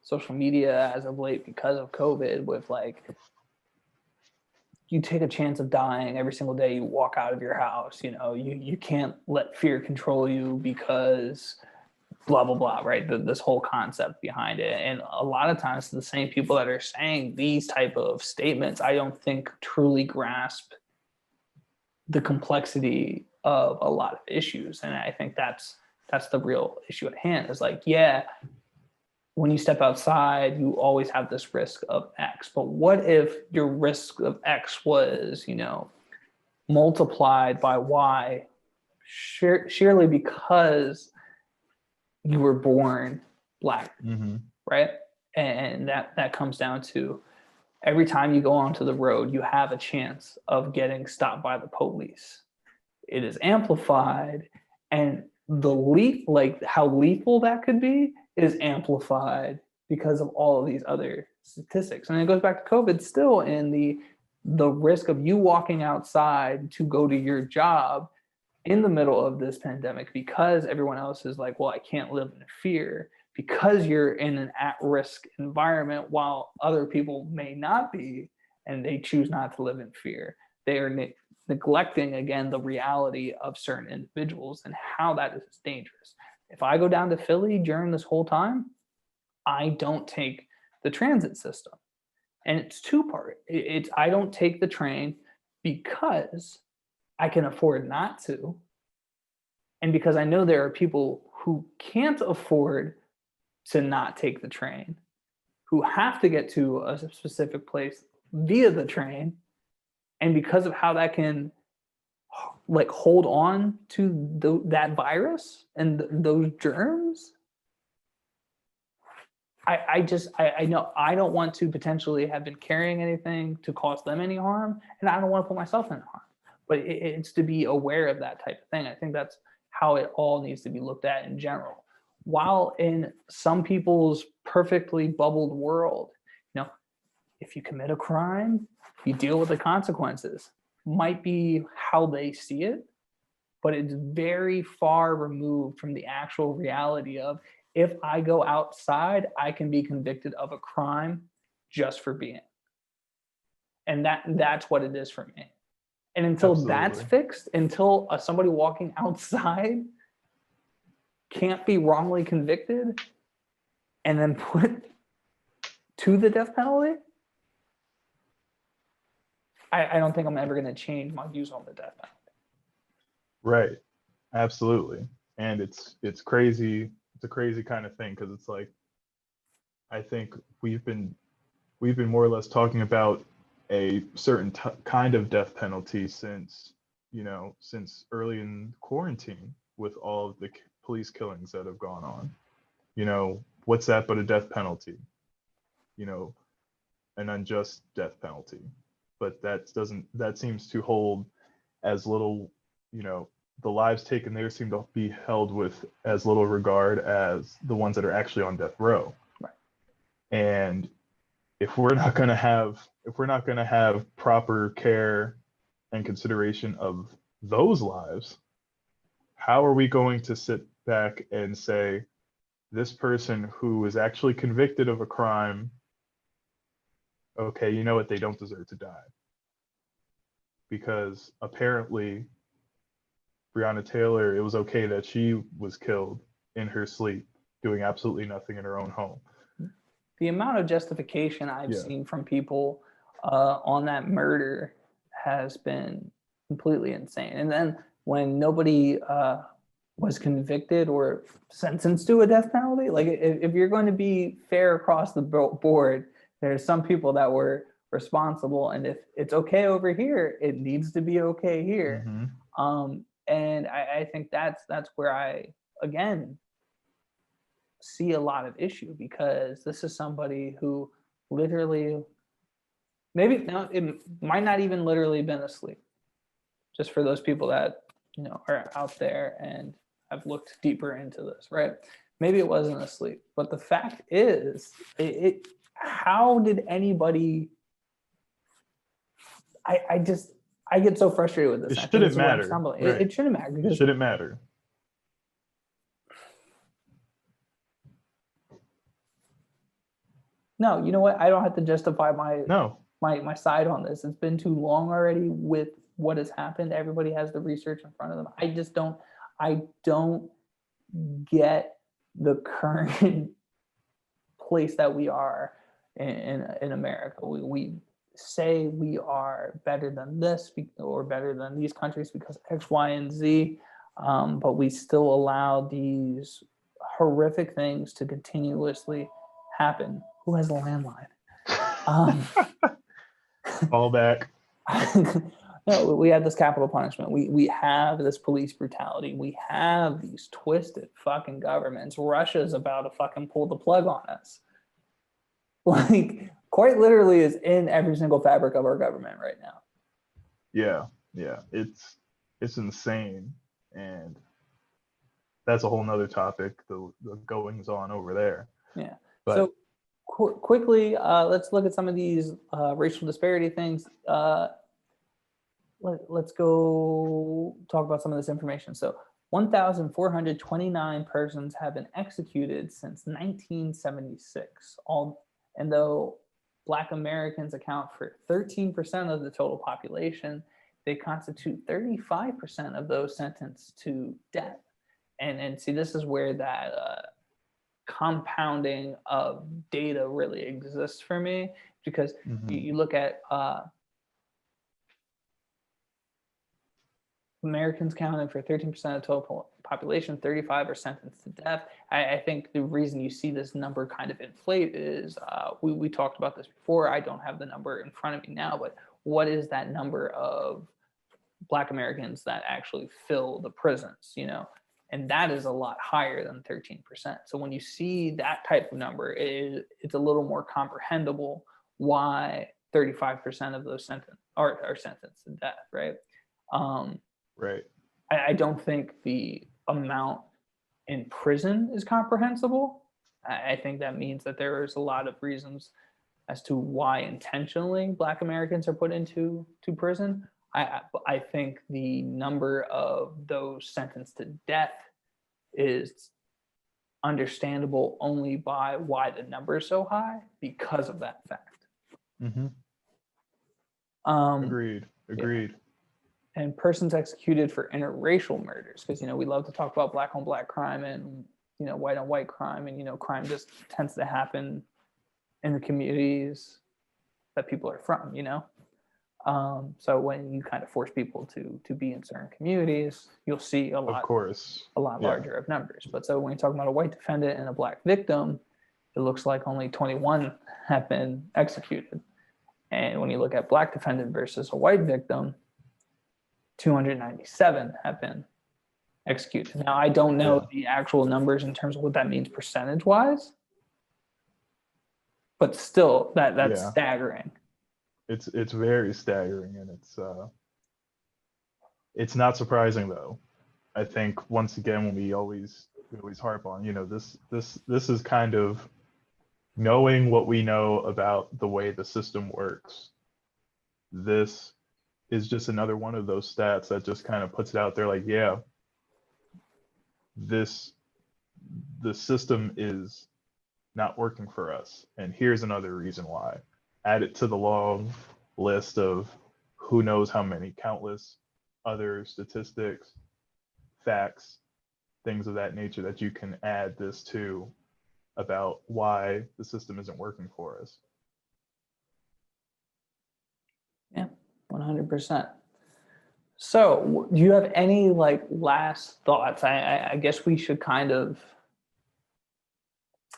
social media as of late because of COVID, with like, you take a chance of dying every single day you walk out of your house. You can't let fear control you because blah blah blah, right? This whole concept behind it. And a lot of times the same people that are saying these type of statements, I don't think truly grasp the complexity of a lot of issues. And I think that's the real issue at hand, is like, yeah, when you step outside, you always have this risk of X. But what if your risk of X was, multiplied by Y, sheerly because you were born Black, right? And that comes down to, every time you go onto the road, you have a chance of getting stopped by the police. It is amplified, and how lethal that could be is amplified because of all of these other statistics. And it goes back to COVID still, in the the risk of you walking outside to go to your job in the middle of this pandemic, because everyone else is like, well, I can't live in fear, because you're in an at-risk environment while other people may not be, and they choose not to live in fear. They are neglecting, again, the reality of certain individuals and how that is dangerous. If I go down to Philly during this whole time, I don't take the transit system. And it's two-part. It's I don't take the train because I can afford not to, and because I know there are people who can't afford to not take the train, who have to get to a specific place via the train, and because of how that can like hold on to that virus and those germs, I know I don't want to potentially have been carrying anything to cause them any harm, and I don't want to put myself in harm. But it's to be aware of that type of thing. I think that's how it all needs to be looked at in general. While in some people's perfectly bubbled world, if you commit a crime, you deal with the consequences. Might be how they see it, but it's very far removed from the actual reality of, if I go outside, I can be convicted of a crime just for being. And that's what it is for me. And until that's fixed, until somebody walking outside can't be wrongly convicted and then put to the death penalty, I don't think I'm ever going to change my views on the death penalty. Right. Absolutely. And it's crazy. It's a crazy kind of thing, because it's like, I think we've been more or less talking about a certain kind of death penalty since early in quarantine, with all of the police killings that have gone on. What's that but a death penalty? An unjust death penalty. But that seems to hold as little, the lives taken there seem to be held with as little regard as the ones that are actually on death row. Right. And if we're not going to have proper care and consideration of those lives, how are we going to sit back and say, this person who is actually convicted of a crime, okay, you know what, they don't deserve to die? Because apparently Breonna Taylor, it was okay that she was killed in her sleep, doing absolutely nothing in her own home. The amount of justification I've seen from people on that murder has been completely insane. And then when nobody was convicted or sentenced to a death penalty, like if you're going to be fair across the board, there's some people that were responsible, and if it's okay over here, it needs to be okay here. Mm-hmm. And I think that's where I again see a lot of issue, because this is somebody who literally, maybe now it might not even literally been asleep, just for those people that are out there and have looked deeper into this, right? Maybe it wasn't asleep, but the fact is, how did anybody? I get so frustrated with this. It shouldn't matter. Right. It shouldn't matter. It shouldn't matter. No, you know what? I don't have to justify my side on this. It's been too long already with what has happened. Everybody has the research in front of them. I don't get the current place that we are in America. We say we are better than this or better than these countries because X, Y, and Z, but we still allow these horrific things to continuously happen. Who has a landline? Fall back. No, we have this capital punishment. We have this police brutality. We have these twisted fucking governments. Russia's about to fucking pull the plug on us. Like, quite literally is in every single fabric of our government right now. Yeah. It's insane. And that's a whole nother topic, the goings on over there. Yeah. But so quickly, let's look at some of these racial disparity things. Let's go talk about some of this information. So 1,429 persons have been executed since 1976. And though Black Americans account for 13% of the total population, they constitute 35% of those sentenced to death. And see, this is where that compounding of data really exists for me, because you look at Americans counted for 13% of the total population, 35 are sentenced to death. I think the reason you see this number kind of inflate is, we talked about this before. I don't have the number in front of me now, but what is that number of Black Americans that actually fill the prisons, And that is a lot higher than 13%. So when you see that type of number, it's a little more comprehensible why 35% of those are sentenced to death, right? Right. I don't think the amount in prison is comprehensible. I think that means that there is a lot of reasons as to why intentionally Black Americans are put into prison. I think the number of those sentenced to death is understandable only by why the number is so high, because of that fact. Agreed. Yeah. And persons executed for interracial murders, because we love to talk about Black on Black crime and white on white crime, and crime just tends to happen in the communities that people are from. So when you kind of force people to be in certain communities, you'll see a lot larger of numbers. But so when you're talking about a white defendant and a Black victim, it looks like only 21 have been executed. And when you look at Black defendant versus a white victim, 297 have been executed. Now, I don't know the actual numbers in terms of what that means percentage-wise, but still, that's staggering. It's very staggering, and it's not surprising though. I think once again, when we always harp on, this is kind of knowing what we know about the way the system works. This is just another one of those stats that just kind of puts it out there like, yeah, the system is not working for us, and here's another reason why. Add it to the long list of who knows how many countless other statistics, facts, things of that nature that you can add this to about why the system isn't working for us. Yeah, 100%. So do you have any last thoughts? I guess we should kind of,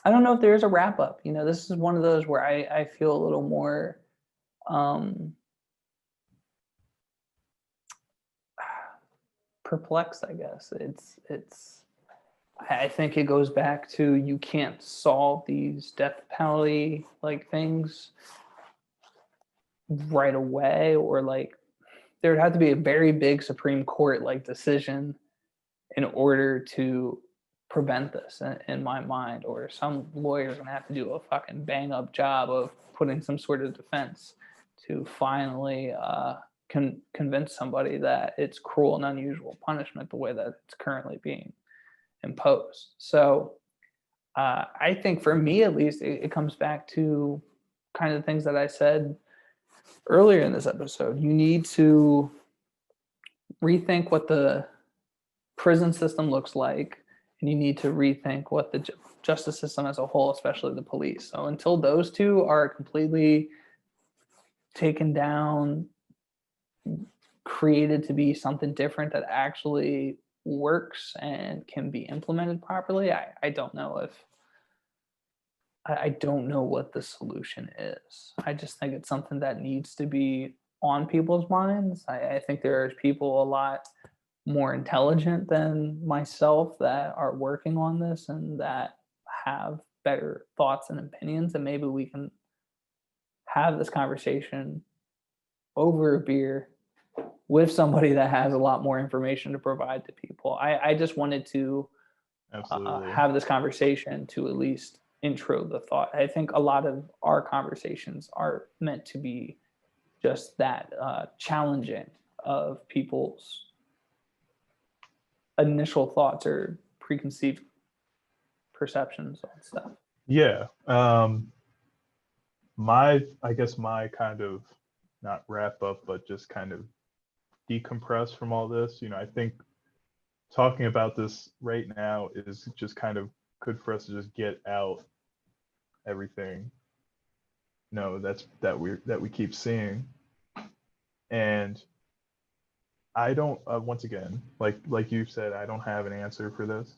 I don't know if there is a wrap up. This is one of those where I feel a little more perplexed, I guess. I think it goes back to, you can't solve these death penalty things right away, or there would have to be a very big Supreme Court decision in order to prevent this, in my mind, or some lawyer's gonna have to do a fucking bang up job of putting some sort of defense to finally convince somebody that it's cruel and unusual punishment the way that it's currently being imposed. So I think for me, at least, it comes back to kind of the things that I said earlier in this episode. You need to rethink what the prison system looks like, and you need to rethink what the justice system as a whole, especially the police. So until those two are completely taken down, created to be something different that actually works and can be implemented properly, I don't know what the solution is. I just think it's something that needs to be on people's minds. I think there's people a lot more intelligent than myself that are working on this and that have better thoughts and opinions, and maybe we can have this conversation over a beer with somebody that has a lot more information to provide to people. I just wanted to Absolutely. have this conversation to at least intro the thought. I think a lot of our conversations are meant to be just that, challenging of people's initial thoughts or preconceived perceptions on stuff. Yeah. I guess my kind of, not wrap up, but just kind of decompress from all this. I think talking about this right now is just kind of good for us to just get out everything. That we keep seeing. And I don't, once again, like you said, I don't have an answer for this.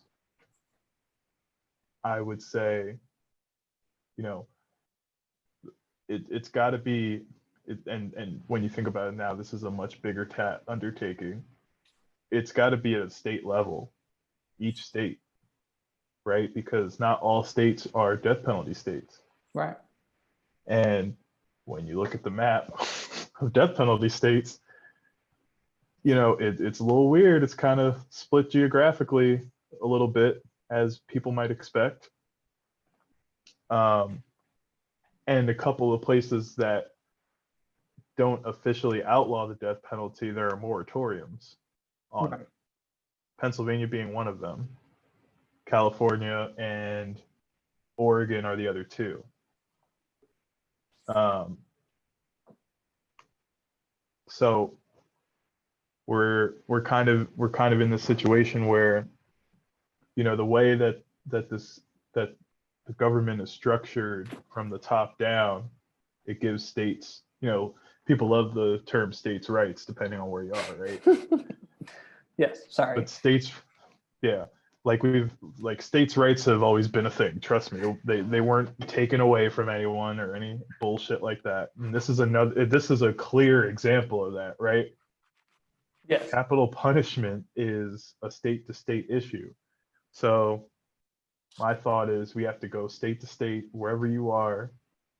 I would say, it's got to be, and when you think about it now, this is a much bigger undertaking. It's got to be at a state level, each state, right? Because not all states are death penalty states. Right. And when you look at the map of death penalty states, it's a little weird. It's kind of split geographically a little bit, as people might expect. And a couple of places that don't officially outlaw the death penalty, there are moratoriums on it. Pennsylvania being one of them. California and Oregon are the other two. So we're kind of in this situation where, the way that the government is structured from the top down, it gives states, people love the term states' rights depending on where you are, right? Yes, sorry. But states, yeah, states' rights have always been a thing. Trust me, they weren't taken away from anyone or any bullshit like that. And this is a clear example of that, right? Yes. Capital punishment is a state-to-state issue. So my thought is we have to go state to state, wherever you are.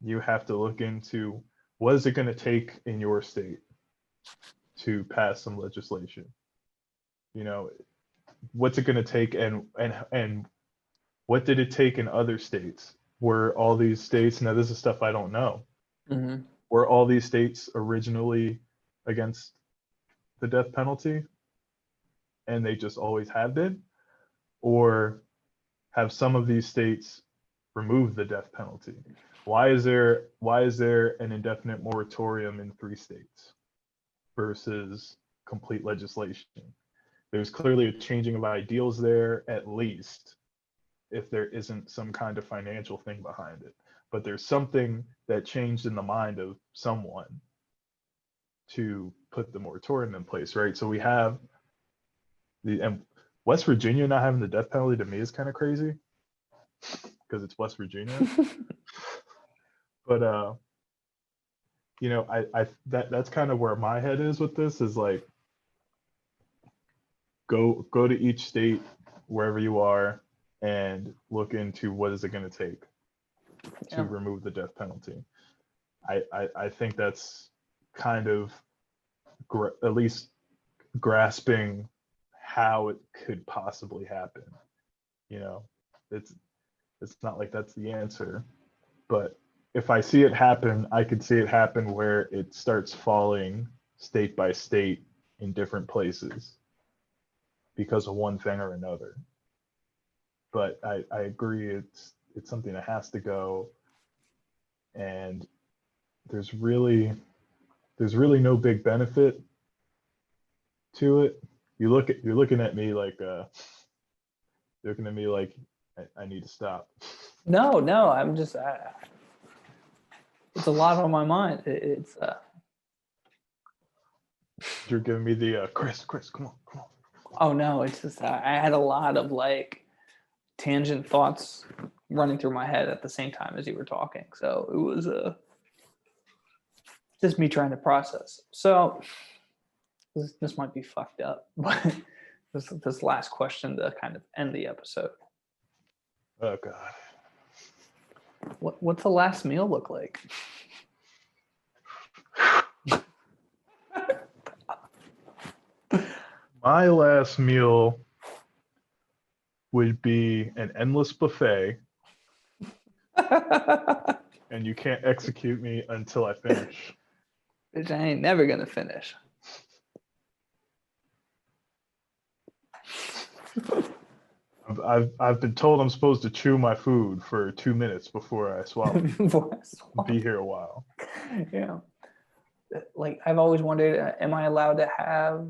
You have to look into what is it going to take in your state to pass some legislation. What's it going to take, and what did it take in other states? Were all these states, now this is stuff I don't know, were all these states originally against the death penalty and they just always have been? Or have some of these states removed the death penalty? Why is there an indefinite moratorium in 3 states versus complete legislation? There's clearly a changing of ideals there, at least, if there isn't some kind of financial thing behind it. But there's something that changed in the mind of someone to put the moratorium in place, right? So we have and West Virginia not having the death penalty, to me, is kind of crazy because it's West Virginia. But that's kind of where my head is with this, is like, go to each state wherever you are and look into what is it going to take to remove the death penalty. I think that's kind of at least grasping how it could possibly happen. It's not like that's the answer, but if I see it happen, I could see it happen where it starts falling state by state in different places because of one thing or another. But I agree, it's something that has to go, and there's really no big benefit to it. You're looking at me like I need to stop. No, I'm just, it's a lot on my mind. It's You're giving me the Chris, come on. Oh no, it's just, I had a lot of tangent thoughts running through my head at the same time as you were talking. So it was just me trying to process. So this might be fucked up, but this last question to kind of end the episode. Oh God. What's the last meal look like? My last meal would be an endless buffet and you can't execute me until I finish. Bitch, I ain't never gonna finish. I've been told I'm supposed to chew my food for 2 minutes before I swallow. Before I swallow. Be here a while. Yeah. Like I've always wondered, am I allowed to have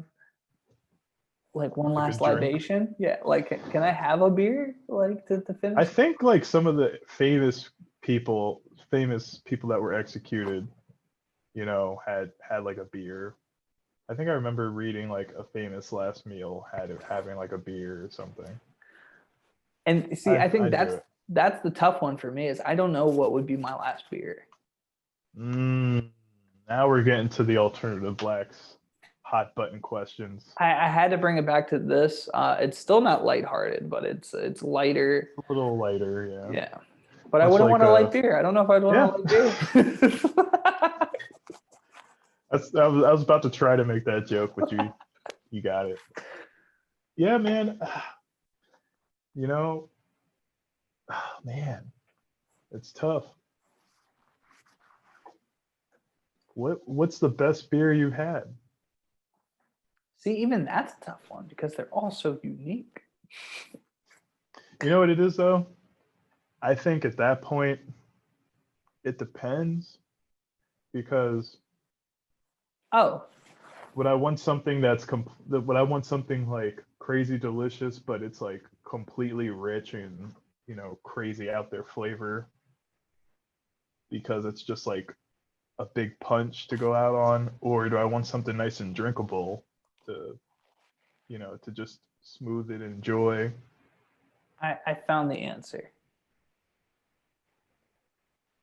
like one Like a last drink? libation? Yeah. Like, can I have a beer like to finish? I think like some of the famous people that were executed, you know, had like a beer. I think I remember reading like a famous last meal having like a beer or something. And see, I think I'd do it. that's the tough one for me is I don't know what would be my last beer. Now we're getting to the alternative blacks hot button questions. I had to bring it back to this. It's still not lighthearted, but it's lighter. A little lighter, yeah. Yeah. But I Much wouldn't like, want a light beer. I don't know if I'd want yeah. a light beer. I was about to try to make that joke, but you got it. Yeah, man. You know, man, it's tough. What's the best beer you've had? See, even that's a tough one because they're all so unique. You know what it is though? I think at that point, it depends because Oh, would I want something would I want something like crazy delicious, but it's like completely rich and, you know, crazy out there flavor because it's just like a big punch to go out on, or do I want something nice and drinkable to, you know, to just smooth it and enjoy? I found the answer.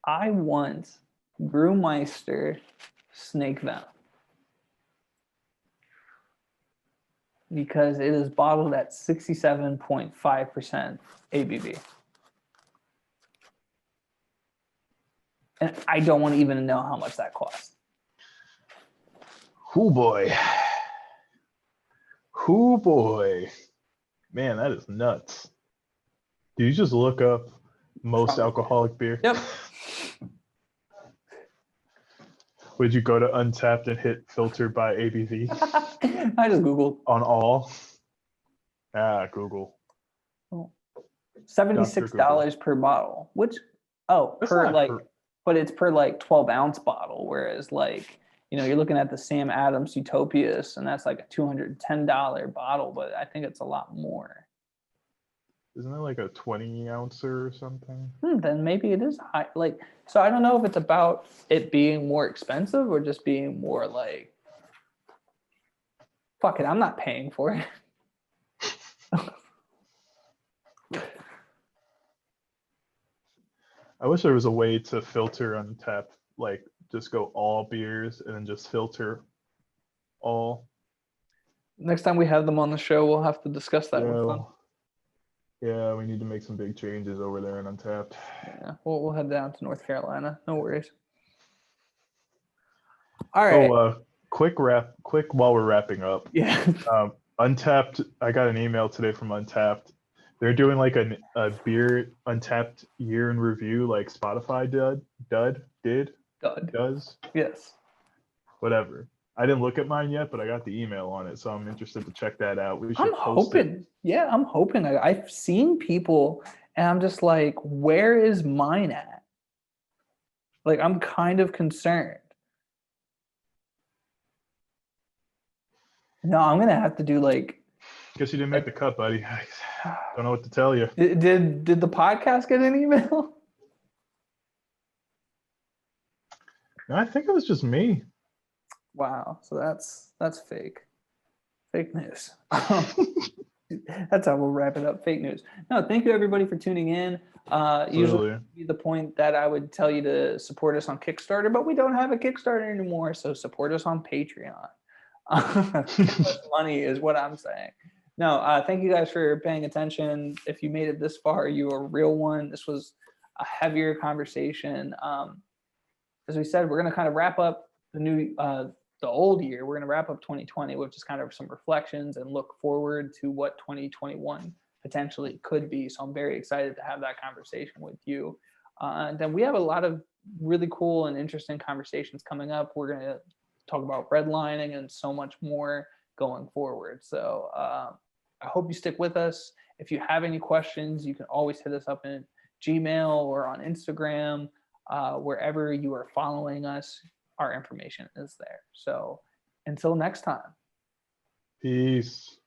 I want Brewmeister Snake Venom because it is bottled at 67.5% ABV. And I don't want to even know how much that costs. Hoo boy. Hoo boy. Man, that is nuts. Do you just look up most Probably. alcoholic beer? Yep. Would you go to Untapped and hit filter by ABV I just Googled. on all? Google. $76 per bottle, which, That's per not like, per- but it's per like 12-ounce bottle. Whereas like, you know, you're looking at the Sam Adams Utopias and that's like a $210 bottle, but I think it's a lot more. Isn't it like a 20 ouncer or something? Then maybe it is high. Like, so I don't know if it's about it being more expensive or just being more like, fuck it, I'm not paying for it. I wish there was a way to filter Untapped, like just go all beers and then just filter all. Next time we have them on the show, we'll have to discuss that with them. Yeah, we need to make some big changes over there in Untapped. Yeah, we'll head down to North Carolina. No worries. All right. Oh, quick while we're wrapping up. Yeah. Untapped, I got an email today from Untapped. They're doing like a beer Untapped year in review, like Spotify does. Yes. Whatever. I didn't look at mine yet, but I got the email on it, so I'm interested to check that out. We should I'm post hoping. it. Yeah, I'm hoping. I've seen people, and I'm just like, where is mine at? Like, I'm kind of concerned. No, I'm gonna have to do like. Guess you didn't make the cut, buddy. I don't know what to tell you. Did the podcast get an email? No, I think it was just me. Wow. So that's fake. Fake news. That's how we'll wrap it up. Fake news. No, thank you everybody for tuning in. Usually the point that I would tell you to support us on Kickstarter, but we don't have a Kickstarter anymore, so support us on Patreon. Money is what I'm saying. No, thank you guys for paying attention. If you made it this far, you are a real one. This was a heavier conversation. As we said, we're going to kind of wrap up the old year. We're going to wrap up 2020 with just kind of some reflections and look forward to what 2021 potentially could be. So I'm very excited to have that conversation with you. And then we have a lot of really cool and interesting conversations coming up. We're going to talk about redlining and so much more going forward. So I hope you stick with us. If you have any questions, you can always hit us up in Gmail or on Instagram. Wherever you are following us, our information is there. So until next time. Peace.